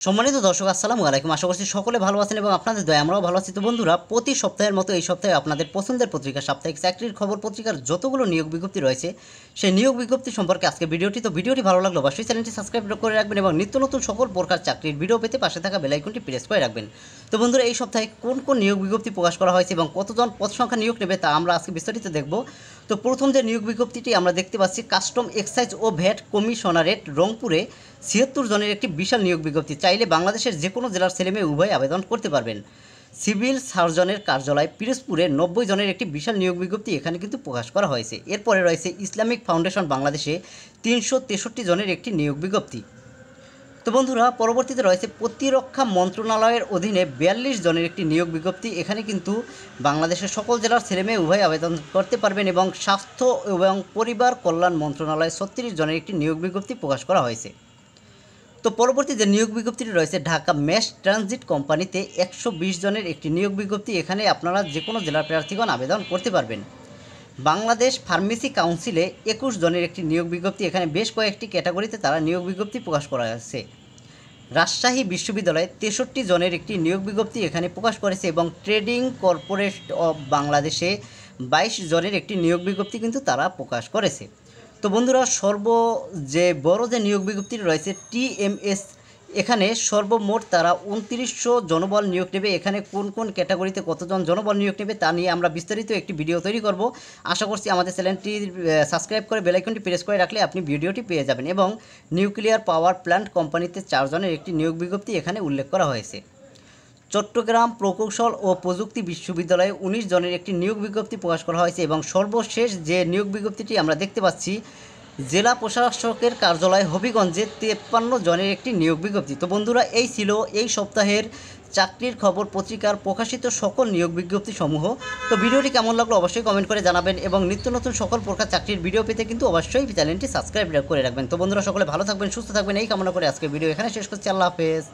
সম্মানিত দর্শক আসসালামু আলাইকুম। আশা করছি সকলে ভালো আছেন এবং আপনাদের দয়া আমরাও ভালো আছি। তো বন্ধুরা, প্রতি সপ্তাহের মতো এই সপ্তাহে আপনাদের পছন্দের পত্রিকা সাপ্তাহিক চাকরির খবর পত্রিকার যতগুলো নিয়োগ বিজ্ঞপ্তি রয়েছে সেই নিয়োগ বিজ্ঞপ্তি সম্পর্কে আজকে ভিডিওটি ভালো লাগলো অবশ্যই চ্যানেলটি সাবস্ক্রাইব করে রাখবেন এবং নিত্য নতুন সকল প্রকার চাকরির ভিডিও পেতে পাশে থাকা বেল আইকনটি প্রেস করে রাখবেন। তো বন্ধুরা, এই সপ্তাহে কোন কোন নিয়োগ বিজ্ঞপ্তি প্রকাশ করা হয়েছে এবং কতজন পদ সংখ্যা নিয়োগ নেবে তা আমরা আজকে বিস্তারিত দেখব। তো প্রথম যে নিয়োগ বিজ্ঞপ্তিটি আমরা দেখতে পাচ্ছি, কাস্টম এক্সাইজ ও ভ্যাট কমিশনারেট রংপুরে ৭৬ জনের একটি বিশাল নিয়োগ বিজ্ঞপ্তি। চাইলে বাংলাদেশের যে কোনো জেলার ছেলেমেয়ে উভয় আবেদন করতে পারবেন। সিভিল সার্জনের কার্যালয় পিরোজপুরে ৯০ জনের একটি বিশাল নিয়োগ বিজ্ঞপ্তি এখানে কিন্তু প্রকাশ করা হয়েছে। এরপরে রয়েছে ইসলামিক ফাউন্ডেশন বাংলাদেশে ৩৬৩ জনের একটি নিয়োগ বিজ্ঞপ্তি। তো বন্ধুরা, পরবর্তীতে রয়েছে প্রতিরক্ষা মন্ত্রণালয়ের অধীনে ৪২ জনের একটি নিয়োগ বিজ্ঞপ্তি। এখানে কিন্তু বাংলাদেশের সকল জেলার ছেলেমেয়ে উভয় আবেদন করতে পারবেন এবং স্বাস্থ্য এবং পরিবার কল্যাণ মন্ত্রণালয়ে ৩৬ জনের একটি নিয়োগ বিজ্ঞপ্তি প্রকাশ করা হয়েছে। তো পরবর্তী যে নিয়োগ বিজ্ঞপ্তিটি রয়েছে, ঢাকা ম্যাস ট্রানজিট কোম্পানিতে ১২০ জনের একটি নিয়োগ বিজ্ঞপ্তি। এখানে আপনারা যে কোনো জেলার প্রার্থীগণ আবেদন করতে পারবেন। বাংলাদেশ ফার্মেসি কাউন্সিলে ২১ জনের একটি নিয়োগ বিজ্ঞপ্তি। এখানে বেশ কয়েকটি ক্যাটাগরিতে তারা নিয়োগ বিজ্ঞপ্তি প্রকাশ করা হয়েছে। রাজশাহী বিশ্ববিদ্যালয়ে ৬৩ জনের একটি নিয়োগ বিজ্ঞপ্তি এখানে প্রকাশ করেছে এবং ট্রেডিং কর্পোরেট অফ বাংলাদেশে ২২ জনের একটি নিয়োগ বিজ্ঞপ্তি কিন্তু তারা প্রকাশ করেছে। তো বন্ধুরা, যে বড় যে নিয়োগ বিজ্ঞপ্তি রয়েছে টিএমএস, এখানে সর্বমোট তারা ২৯০০ জনবল নিয়োগ নেবে। এখানে কোন কোন ক্যাটাগরিতে কতজন জনবল নিয়োগ নেবে তা নিয়ে আমরা বিস্তারিত একটি ভিডিও তৈরি করব। আশা করছি আমাদের চ্যানেলটি সাবস্ক্রাইব করে বেল আইকনটি প্রেস করে রাখলে আপনি ভিডিওটি পেয়ে যাবেন। এবং নিউক্লিয়ার পাওয়ার প্ল্যান্ট কোম্পানিতে ৪ জনের একটি নিয়োগ বিজ্ঞপ্তি এখানে উল্লেখ করা হয়েছে। চট্টগ্রাম প্রকৌশল ও প্রযুক্তি বিশ্ববিদ্যালয়ে ১৯ জনের একটি নিয়োগ বিজ্ঞপ্তি প্রকাশ করা হয়েছে। এবং সর্বশেষ যে নিয়োগ বিজ্ঞপ্তিটি আমরা দেখতে পাচ্ছি, জেলা প্রশাসকের কার্যালয় হবিগঞ্জে ৫৩ জনের একটি নিয়োগ বিজ্ঞপ্তি। তো বন্ধুরা, এই ছিল এই সপ্তাহের চাকরির খবর পত্রিকার প্রকাশিত সকল নিয়োগ বিজ্ঞপ্তি সমূহ। তো ভিডিওটি কেমন লাগলো অবশ্যই কমেন্ট করে জানাবেন এবং নিত্য নতুন সকল প্রকার চাকরির ভিডিও পেতে কিন্তু অবশ্যই চ্যানেলটি সাবস্ক্রাইব করে রাখবেন। তো বন্ধুরা, সকলে ভালো থাকবেন, সুস্থ থাকবেন এই কামনা করে আজকের ভিডিও এখানে শেষ করছি। আল্লাহ হাফেজ।